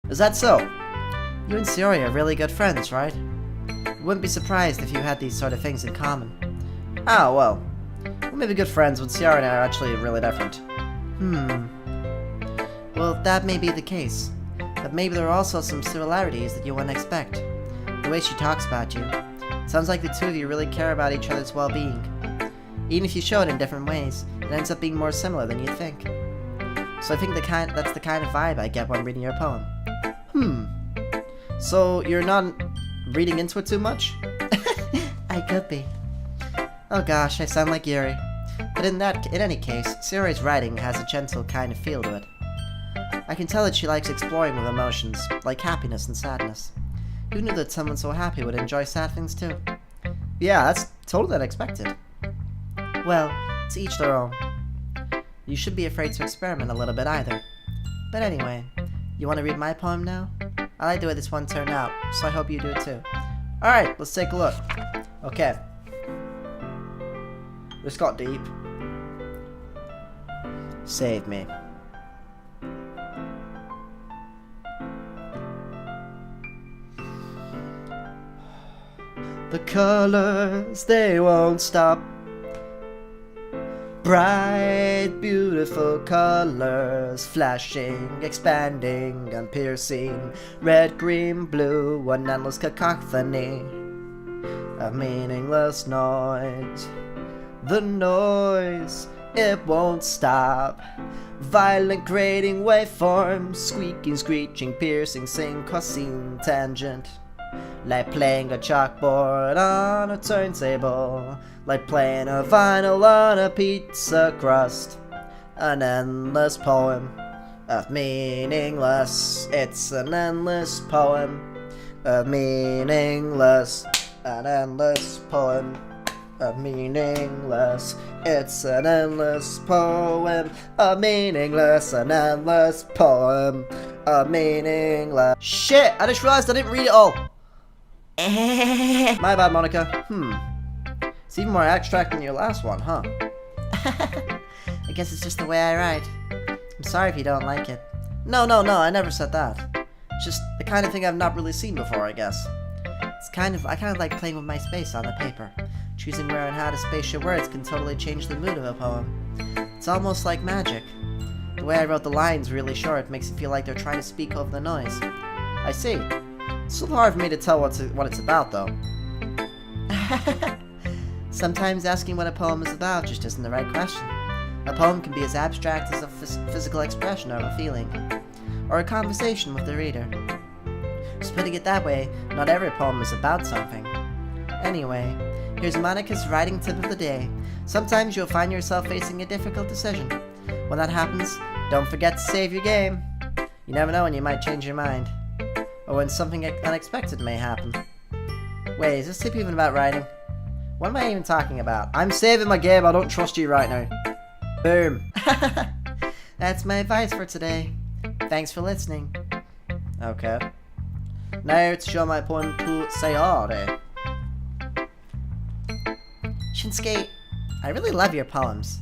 Is that so? You and Sayori are really good friends, right? You wouldn't be surprised if you had these sort of things in common. Oh, well. We may be good friends, but Sayori and I are actually really different. Well, that may be the case. But maybe there are also some similarities that you wouldn't expect. The way she talks about you. Sounds like the two of you really care about each other's well-being. Even if you show it in different ways, it ends up being more similar than you'd think. So I think that's the kind of vibe I get when reading your poem. So you're not reading into it too much? I could be. Oh gosh, I sound like Yuri. But in any case, Sayori's writing has a gentle kind of feel to it. I can tell that she likes exploring with emotions, like happiness and sadness. Who knew that someone so happy would enjoy sad things too? Yeah, that's totally unexpected. Well, to each their own. You shouldn't be afraid to experiment a little bit either. But anyway, you want to read my poem now? I like the way this one turned out, so I hope you do it too. Alright, let's take a look. Okay. This got deep. Save me. The colors, they won't stop. Bright, beautiful colors, flashing, expanding, and piercing. Red, green, blue, an endless cacophony of meaningless noise. The noise, it won't stop. Violent, grating waveforms, squeaking, screeching, piercing, sing, cosine, tangent. Like playing a chalkboard on a turntable, like playing a vinyl on a pizza crust. An endless poem of meaningless. It's an endless poem of meaningless. An endless poem of meaningless. It's an endless poem of meaningless. An endless poem of meaningless. Shit! I just realized I didn't read it all. My bad, Monica. It's even more abstract than your last one, huh? I guess it's just the way I write. I'm sorry if you don't like it. No, I never said that. It's just the kind of thing I've not really seen before, I guess. I kind of like playing with my space on the paper. Choosing where and how to space your words can totally change the mood of a poem. It's almost like magic. The way I wrote the lines really short makes it feel like they're trying to speak over the noise. I see. It's still hard for me to tell what it's about, though. Sometimes asking what a poem is about just isn't the right question. A poem can be as abstract as a physical expression of a feeling, or a conversation with the reader. Just putting it that way, not every poem is about something. Anyway, here's Monica's writing tip of the day. Sometimes you'll find yourself facing a difficult decision. When that happens, don't forget to save your game. You never know when you might change your mind. Or when something unexpected may happen. Wait, is this tip even about writing? What am I even talking about? I'm saving my game, I don't trust you right now. Boom. That's my advice for today. Thanks for listening. Okay. Now to show my poem to Sayori. Shinsuke, I really love your poems.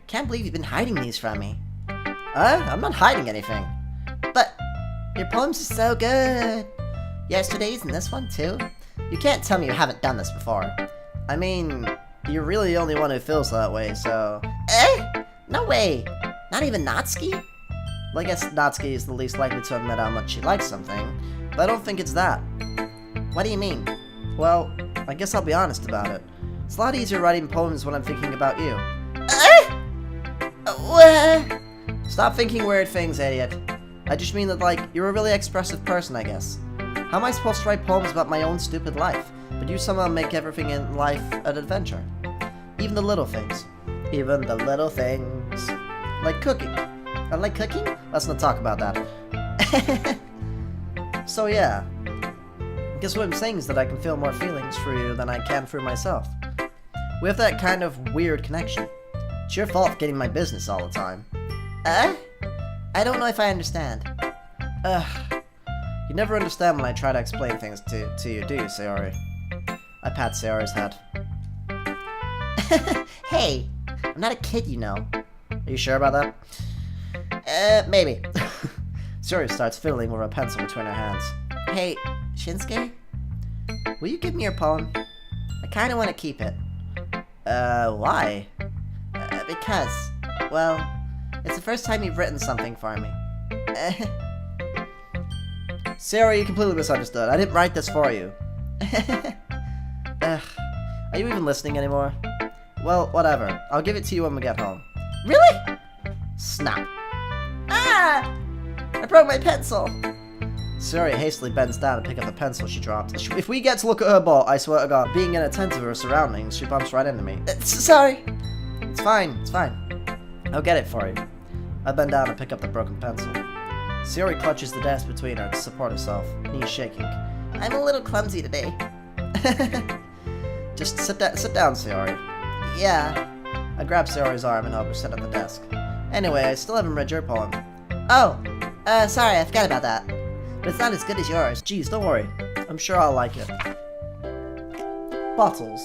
Can't believe you've been hiding these from me. I'm not hiding anything. But your poems are so good. Yesterday's and this one too. You can't tell me you haven't done this before. I mean, you're really the only one who feels that way, so... No way! Not even Natsuki? Well, I guess Natsuki is the least likely to admit how much she likes something, but I don't think it's that. What do you mean? Well, I guess I'll be honest about it. It's a lot easier writing poems when I'm thinking about you. Stop thinking weird things, idiot. I just mean that, like, you're a really expressive person, I guess. How am I supposed to write poems about my own stupid life, but you somehow make everything in life an adventure? Even the little things. Even the little things. Like cooking. I like cooking? Let's not talk about that. So yeah. I guess what I'm saying is that I can feel more feelings for you than I can for myself. We have that kind of weird connection. It's your fault for getting my business all the time. I don't know if I understand. You never understand when I try to explain things to you, do you, Sayori? I pat Sayori's head. Hey, I'm not a kid, you know. Are you sure about that? Maybe. Sayori starts fiddling with a pencil between her hands. Hey, Shinsuke? Will you give me your poem? I kinda want to keep it. Why? Because, well, it's the first time you've written something for me. Sayori, you completely misunderstood. I didn't write this for you. Ugh. Are you even listening anymore? Well, whatever. I'll give it to you when we get home. Really? Snap. Ah! I broke my pencil. Sayori hastily bends down to pick up the pencil she dropped. If we get to look at her ball, I swear to God, being inattentive to her surroundings, she bumps right into me. Sorry. It's fine. It's fine. I'll get it for you. I bend down and pick up the broken pencil. Sayori clutches the desk between her to support herself, knees shaking. I'm a little clumsy today. Just sit down, Sayori. Yeah. I grab Sayori's arm and help her sit at the desk. Anyway, I still haven't read your poem. Oh, sorry, I forgot about that. But it's not as good as yours. Geez, don't worry. I'm sure I'll like it. Bottles.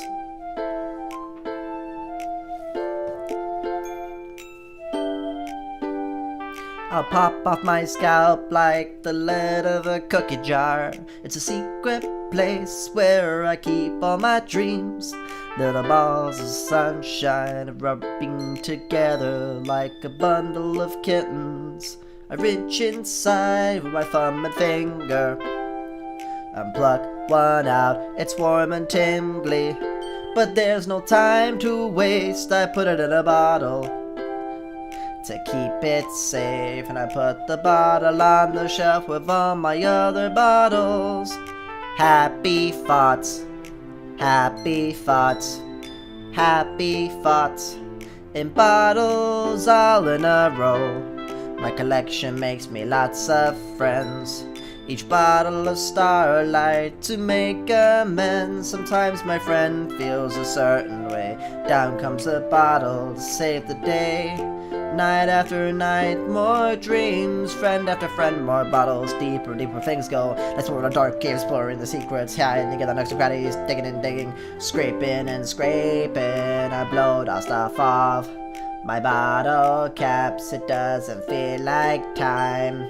I'll pop off my scalp like the lid of a cookie jar. It's a secret place where I keep all my dreams. Little balls of sunshine rubbing together like a bundle of kittens. I reach inside with my thumb and finger and pluck one out. It's warm and tingly, but there's no time to waste. I put it in a bottle to keep it safe, and I put the bottle on the shelf with all my other bottles. Happy thoughts, happy thoughts, happy thoughts, in bottles all in a row. My collection makes me lots of friends, each bottle of starlight to make amends. Sometimes my friend feels a certain way, down comes the bottle to save the day. Night after night, more dreams, friend after friend, more bottles, deeper and deeper things go. That's where the dark caves, exploring the secrets, hiding together next to gratties, digging and digging, scraping and scraping. I blow dust off my bottle caps, it doesn't feel like time.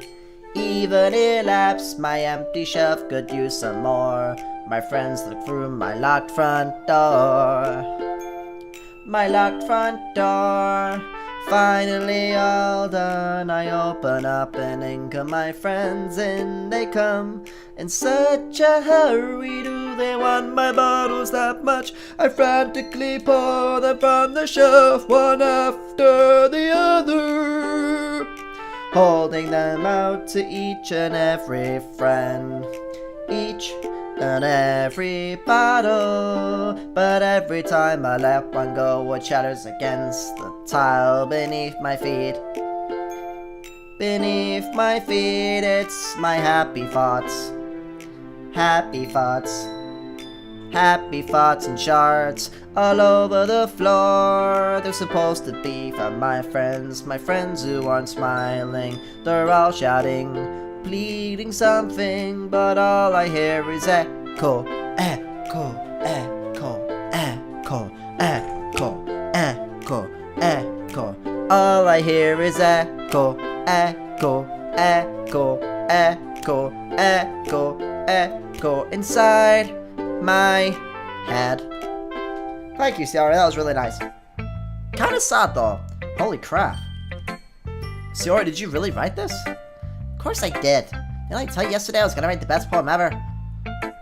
Even elapsed, my empty shelf could use some more. My friends look through my locked front door. My locked front door. Finally all done, I open up and in come my friends, and they come in such a hurry. Do they want my bottles that much? I frantically pour them from the shelf, one after the other, holding them out to each and every friend, each and every bottle. But every time I let one go, it shatters against the tile beneath my feet. Beneath my feet, it's my happy thoughts. Happy thoughts. Happy thoughts in shards all over the floor. They're supposed to be from my friends who aren't smiling. They're all shouting, pleading something, but all I hear is echo, echo, echo, echo, echo, echo, echo. All I hear is echo, echo, echo, echo, echo, echo inside my head. Thank you, Sayori, that was really nice. Kinda sad though. Holy crap. Sayori, did you really write this? Of course I did. Didn't I tell you yesterday I was gonna write the best poem ever?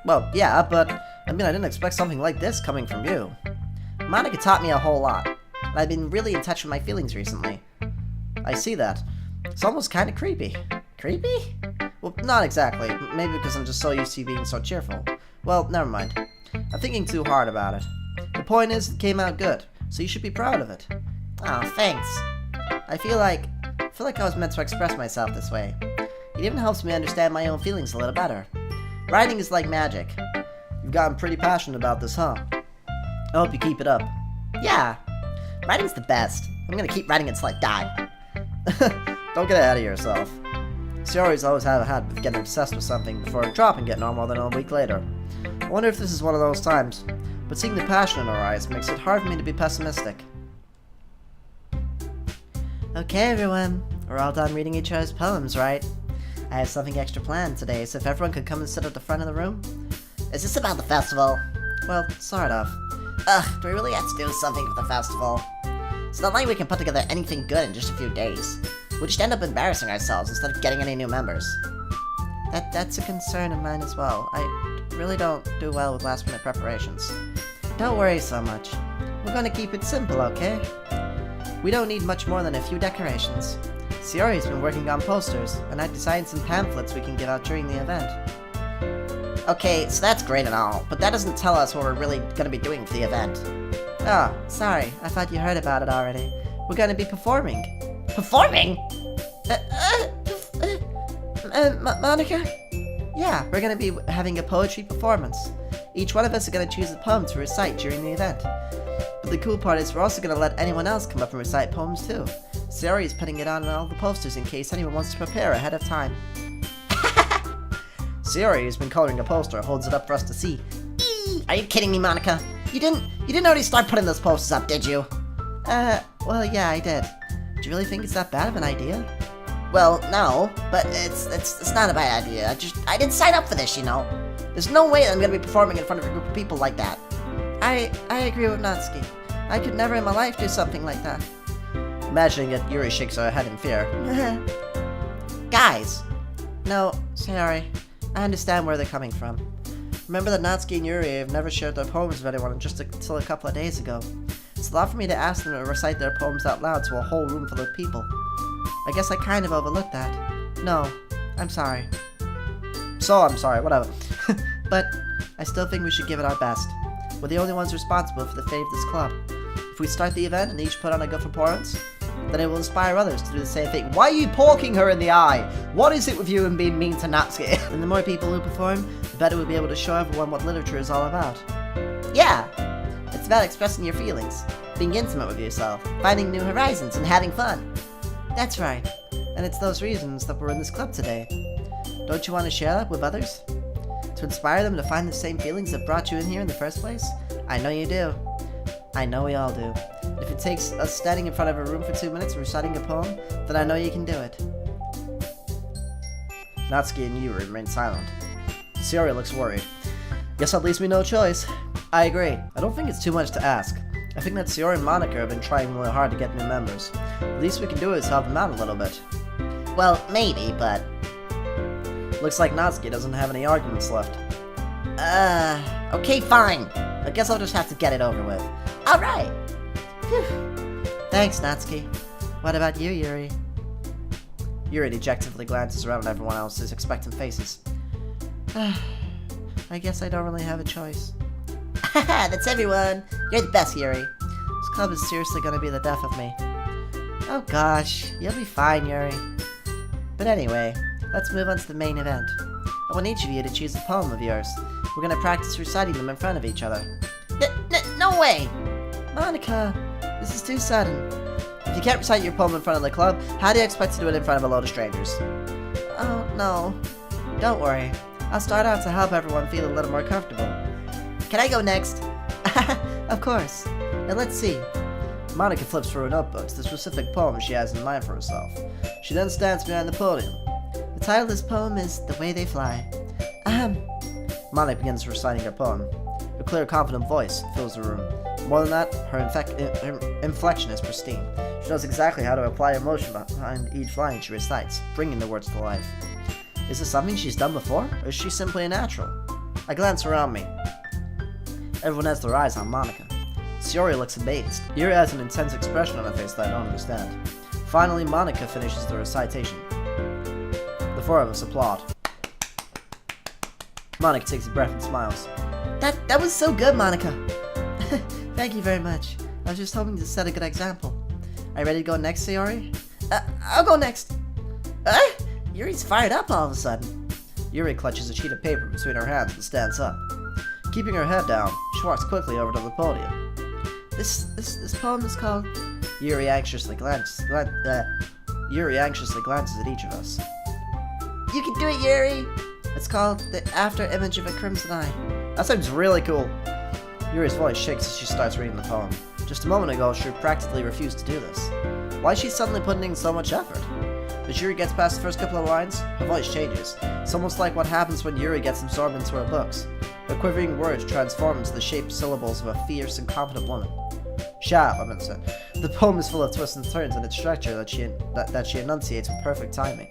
Well, yeah, but I didn't expect something like this coming from you. Monica taught me a whole lot, and I've been really in touch with my feelings recently. I see that. It's almost kinda creepy. Creepy? Well, not exactly. Maybe because I'm just so used to you being so cheerful. Well, never mind. I'm thinking too hard about it. The point is, it came out good, so you should be proud of it. Oh, thanks. I feel like I was meant to express myself this way. It even helps me understand my own feelings a little better. Writing is like magic. You've gotten pretty passionate about this, huh? I hope you keep it up. Yeah, writing's the best. I'm gonna keep writing until I die. Don't get ahead of yourself. Sayori's always had a habit of getting obsessed with something before dropping it no more than a week later. I wonder if this is one of those times, but seeing the passion in her eyes makes it hard for me to be pessimistic. Okay, everyone, we're all done reading each other's poems, right? I have something extra planned today, so if everyone could come and sit at the front of the room. Is this about the festival? Well, sort of. Ugh, do we really have to do something for the festival? It's not like we can put together anything good in just a few days. We'll just end up embarrassing ourselves instead of getting any new members. That's a concern of mine as well. I really don't do well with last-minute preparations. Don't worry so much. We're gonna keep it simple, okay? We don't need much more than a few decorations. Sayori's been working on posters, and I designed some pamphlets we can give out during the event. Okay, so that's great and all, but that doesn't tell us what we're really gonna be doing for the event. Oh, sorry. I thought you heard about it already. We're gonna be performing. Performing? Monica? Yeah, we're gonna be having a poetry performance. Each one of us are gonna choose a poem to recite during the event. But the cool part is we're also gonna let anyone else come up and recite poems too. Sayori is putting it on all the posters in case anyone wants to prepare ahead of time. Sayori has been coloring a poster, holds it up for us to see. Are you kidding me, Monica? You didn't already start putting those posters up, did you? Well, yeah, I did. Do you really think it's that bad of an idea? Well, no, but it's not a bad idea. I didn't sign up for this, you know. There's no way that I'm gonna be performing in front of a group of people like that. I agree with Natsuki. I could never in my life do something like that. Imagining it, Yuri shakes her head in fear. Guys! No, Sayori. I understand where they're coming from. Remember that Natsuki and Yuri have never shared their poems with anyone until a couple of days ago. It's a lot for me to ask them to recite their poems out loud to a whole room full of people. I guess I kind of overlooked that. No, I'm sorry. So I'm sorry, whatever. But I still think we should give it our best. We're the only ones responsible for the fate of this club. If we start the event and each put on a good performance, then it will inspire others to do the same thing. Why are you poking her in the eye? What is it with you and being mean to Natsuki? And the more people who perform, the better we'll be able to show everyone what literature is all about. Yeah! It's about expressing your feelings, being intimate with yourself, finding new horizons, and having fun. That's right. And it's those reasons that we're in this club today. Don't you want to share that with others? To inspire them to find the same feelings that brought you in here in the first place? I know you do. I know we all do. If it takes us standing in front of a room for 2 minutes and reciting a poem, then I know you can do it. Natsuki and Yuri remain silent. Sayori looks worried. Guess that leaves me no choice. I agree. I don't think it's too much to ask. I think that Sayori and Monica have been trying really hard to get new members. The least we can do is help them out a little bit. Well, maybe, but... Looks like Natsuki doesn't have any arguments left. Okay, fine. I guess I'll just have to get it over with. Alright! Thanks, Natsuki. What about you, Yuri? Yuri dejectedly glances around at everyone else's expectant faces. I guess I don't really have a choice. Haha, that's everyone! You're the best, Yuri. This club is seriously gonna be the death of me. Oh gosh, you'll be fine, Yuri. But anyway, let's move on to the main event. I want each of you to choose a poem of yours. We're gonna practice reciting them in front of each other. No way! Monica, this is too sudden. If you can't recite your poem in front of the club, how do you expect to do it in front of a load of strangers? Oh, no. Don't worry. I'll start out to help everyone feel a little more comfortable. Can I go next? Of course. Now let's see. Monica flips through her notebook to the specific poem she has in mind for herself. She then stands behind the podium. The title of this poem is The Way They Fly. Monica begins reciting her poem. Her clear, confident voice fills the room. More than that, her inflection is pristine. She knows exactly how to apply emotion behind each line she recites, bringing the words to life. Is this something she's done before, or is she simply a natural? I glance around me. Everyone has their eyes on Monica. Sayori looks amazed. Yuri has an intense expression on her face that I don't understand. Finally, Monica finishes the recitation. The four of us applaud. Monica takes a breath and smiles. That was so good, Monica! Thank you very much. I was just hoping to set a good example. Are you ready to go next, Sayori? I'll go next. Yuri's fired up all of a sudden. Yuri clutches a sheet of paper between her hands and stands up. Keeping her head down, she walks quickly over to the podium. This poem is called... Yuri anxiously glances at each of us. You can do it, Yuri! It's called The After Image of a Crimson Eye. That sounds really cool. Yuri's voice shakes as she starts reading the poem. Just a moment ago, she practically refused to do this. Why is she suddenly putting in so much effort? Does As Yuri gets past the first couple of lines, her voice changes. It's almost like what happens when Yuri gets absorbed into her books. Her quivering words transform into the shaped syllables of a fierce and confident woman. Shut up, the poem is full of twists and turns in its structure that she enunciates with perfect timing.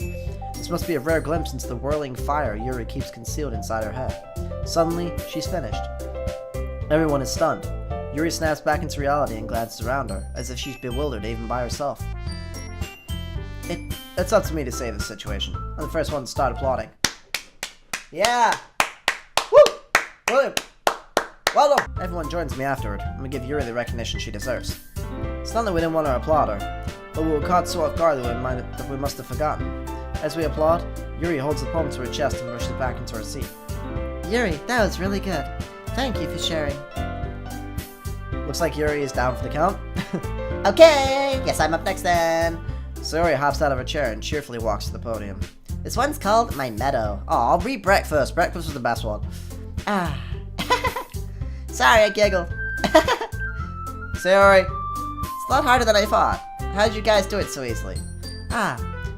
This must be a rare glimpse into the whirling fire Yuri keeps concealed inside her head. Suddenly, she's finished. Everyone is stunned. Yuri snaps back into reality and glances around her, as if she's bewildered even by herself. It's up to me to save this situation. I'm the first one to start applauding. Yeah! Woo! William! Well done! Everyone joins me afterward, and we give Yuri the recognition she deserves. It's not that we didn't want to applaud her, but we were caught so off guard that we must have forgotten. As we applaud, Yuri holds the poem to her chest and pushes it back into her seat. Yuri, that was really good. Thank you for sharing. Looks like Yuri is down for the count. Okay, guess I'm up next then. Sayori hops out of her chair and cheerfully walks to the podium. This one's called My Meadow. Oh, I'll read breakfast. Breakfast was the best one. Ah. Sorry, I giggled. Sayori, it's a lot harder than I thought. How did you guys do it so easily? Try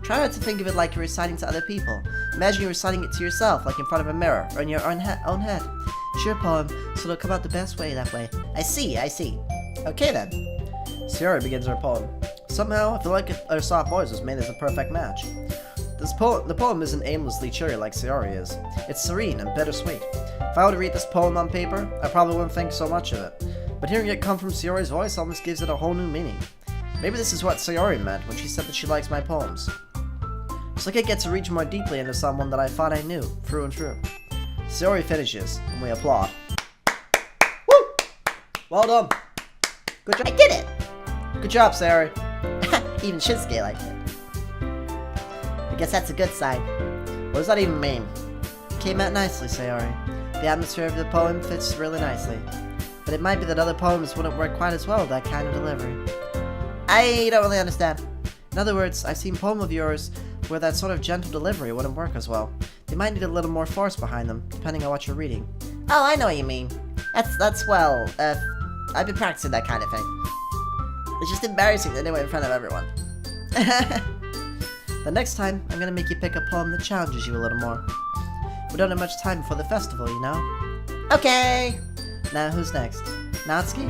not to think of it like you're reciting to other people. Imagine you're reciting it to yourself, like in front of a mirror, or in your own head. It's your poem, so it'll come out the best way that way. I see. Okay then. Sayori begins her poem. Somehow, I feel like our soft voice was made as a perfect match. The poem isn't aimlessly cheery like Sayori is. It's serene and bittersweet. If I were to read this poem on paper, I probably wouldn't think so much of it. But hearing it come from Sayori's voice almost gives it a whole new meaning. Maybe this is what Sayori meant when she said that she likes my poems. It's like I get to reach more deeply into someone that I thought I knew, through and through. Sayori finishes, and we applaud. Woo! Well done! Good job. I did it! Good job, Sayori. Even Shinsuke liked it. I guess that's a good sign. What does that even mean? Came out nicely, Sayori. The atmosphere of the poem fits really nicely. But it might be that other poems wouldn't work quite as well with that kind of delivery. I don't really understand. In other words, I've seen poems of yours where that sort of gentle delivery wouldn't work as well. They might need a little more force behind them, depending on what you're reading. Oh, I know what you mean. That's well, I've been practicing that kind of thing. It's just embarrassing to do it in front of everyone. The next time, I'm gonna make you pick a poem that challenges you a little more. We don't have much time before the festival, you know? Okay! Now, who's next? Natsuki?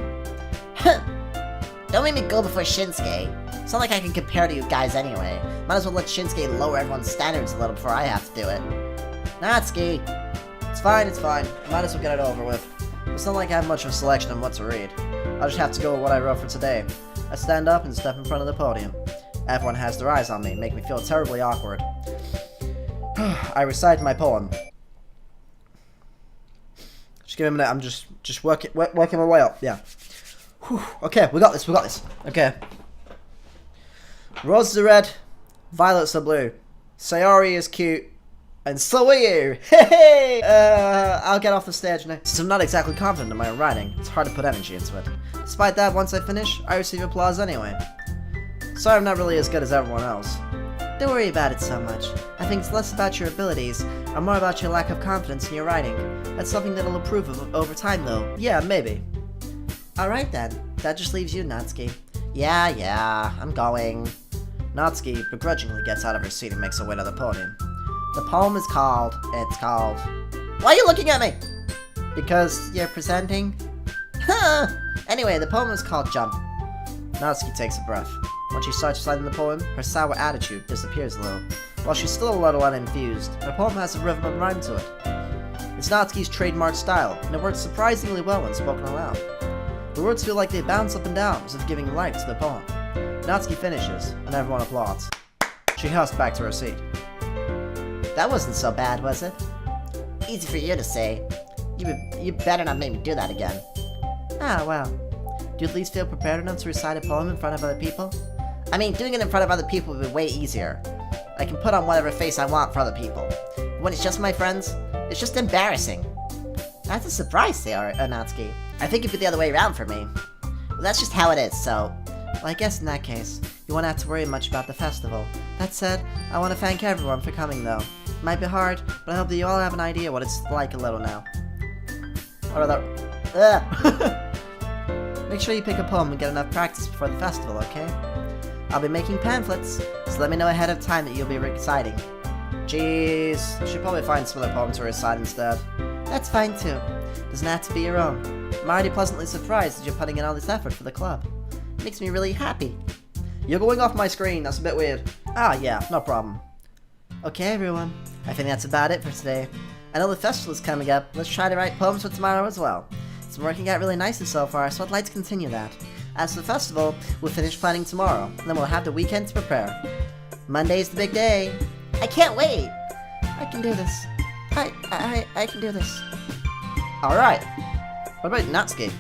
Don't make me go before Shinsuke. It's not like I can compare to you guys anyway. Might as well let Shinsuke lower everyone's standards a little before I have to do it. Natsuki! It's fine. Might as well get it over with. It's not like I have much of a selection on what to read. I'll just have to go with what I wrote for today. I stand up and step in front of the podium. Everyone has their eyes on me, make me feel terribly awkward. I recite my poem. Just give me a minute, I'm just working my way up, yeah. Whew. Okay, we got this. Okay. Roses are red, violets are blue. Sayori is cute, and so are you! Hey! I'll get off the stage now. Since I'm not exactly confident in my own writing, it's hard to put energy into it. Despite that, once I finish, I receive applause anyway. Sorry I'm not really as good as everyone else. Don't worry about it so much. I think it's less about your abilities, and more about your lack of confidence in your writing. That's something that'll improve over time, though. Yeah, maybe. Alright then. That just leaves you, Natsuki. Yeah, I'm going. Natsuki begrudgingly gets out of her seat and makes her way to the podium. The poem is called... Why are you looking at me? Because you're presenting? Anyway, the poem is called Jump. Natsuki takes a breath. When she starts reciting the poem, her sour attitude disappears a little. While she's still a little unenthused, her poem has a rhythm and rhyme to it. It's Natsuki's trademark style, and it works surprisingly well when spoken aloud. The words feel like they bounce up and down, as if giving life to the poem. Natsuki finishes, and everyone applauds. She husks back to her seat. That wasn't so bad, was it? Easy for you to say. You better not make me do that again. Ah, well. Do you at least feel prepared enough to recite a poem in front of other people? I mean, doing it in front of other people would be way easier. I can put on whatever face I want for other people. But when it's just my friends, it's just embarrassing. That's a surprise, Natsuki. I think it'd be the other way around for me. Well, that's just how it is, so... Well, I guess in that case, you won't have to worry much about the festival. That said, I want to thank everyone for coming, though. It might be hard, but I hope that you all have an idea what it's like a little now. What are the... Make sure you pick a poem and get enough practice before the festival, okay? I'll be making pamphlets, so let me know ahead of time that you'll be reciting. Jeez, I should probably find some other poems to recite instead. That's fine too. Doesn't have to be your own. I'm already pleasantly surprised that you're putting in all this effort for the club. It makes me really happy. You're going off my screen, that's a bit weird. Ah, yeah, no problem. Okay, everyone. I think that's about it for today. I know the festival is coming up. Let's try to write poems for tomorrow as well. It's been working out really nicely so far, so I'd like to continue that. As for the festival, we'll finish planning tomorrow, and then we'll have the weekend to prepare. Monday's the big day. I can't wait! I can do this. I can do this. Alright. What about Natsuki?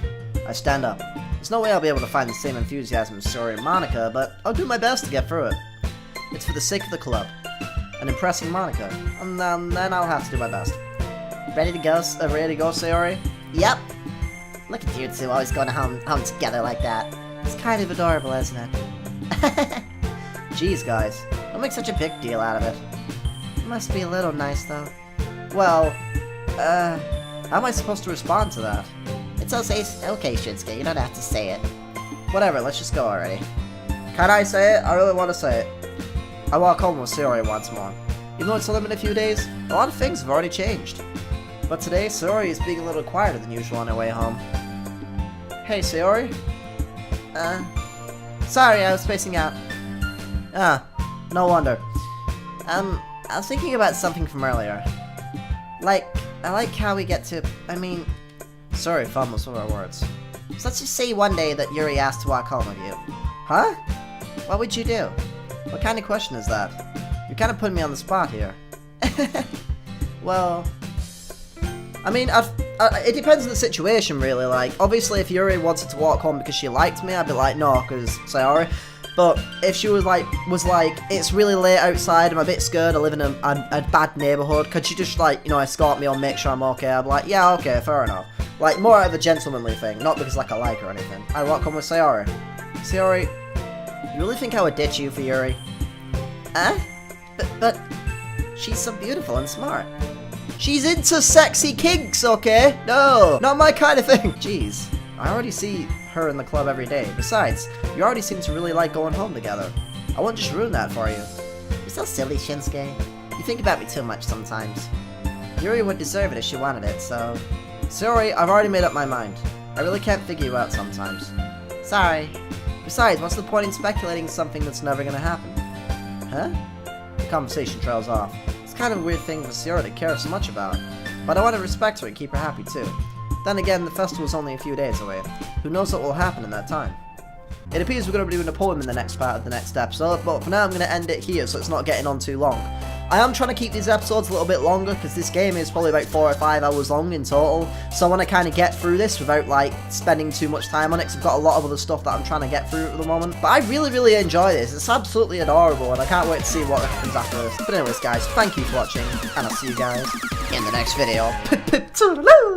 I stand up. There's no way I'll be able to find the same enthusiasm as Sayori and Monica, but I'll do my best to get through it. It's for the sake of the club. And impressing Monica. And then I'll have to do my best. Ready to go, Sayori? Yep. Look at you two always going home together like that. It's kind of adorable, isn't it? Jeez, guys. Don't make such a big deal out of it. It must be a little nice, though. Well, how am I supposed to respond to that? It's okay, Shinsuke, you don't have to say it. Whatever, let's just go already. Can I say it? I really want to say it. I walk home with Sayori once more. Even though it's only been a few days, a lot of things have already changed. But today, Sayori is being a little quieter than usual on her way home. Hey, Sayori? Sorry, I was spacing out. Ah, no wonder. I was thinking about something from earlier. I like how we get to, Sorry, fumbles with our words. So let's just say one day that Yuri asked to walk home with you. Huh? What would you do? What kind of question is that? You're kind of putting me on the spot here. Well, it depends on the situation, really. Like, obviously, if Yuri wanted to walk home because she liked me, I'd be like, no, because Sayori. But if she was like, it's really late outside, I'm a bit scared, I live in a bad neighborhood, could you just, escort me or make sure I'm okay? I'd be like, yeah, okay, fair enough. Like, more out of a gentlemanly thing, not because, I like her or anything. I'd walk home with Sayori. Sayori, you really think I would ditch you for Yuri? Huh? But she's so beautiful and smart. She's into sexy kinks, okay? No, not my kind of thing. Jeez, I already see her in the club every day. Besides, you already seem to really like going home together. I won't just ruin that for you. You're so silly, Shinsuke. You think about me too much sometimes. Yuri would deserve it if she wanted it, so... Sorry, I've already made up my mind. I really can't figure you out sometimes. Sorry. Besides, what's the point in speculating something that's never gonna happen? Huh? The conversation trails off. It's kind of a weird thing for Sayori to care so much about, but I want to respect her and keep her happy too. Then again, the festival's only a few days away. Who knows what will happen in that time? It appears we're going to be doing a poem in the next part of the next episode, but for now I'm going to end it here so it's not getting on too long. I am trying to keep these episodes a little bit longer because this game is probably about 4 or 5 hours long in total, so I want to kind of get through this without spending too much time on it because I've got a lot of other stuff that I'm trying to get through at the moment. But I really enjoy this, it's absolutely adorable and I can't wait to see what happens after this. But anyways guys, thank you for watching and I'll see you guys in the next video. Toodaloo!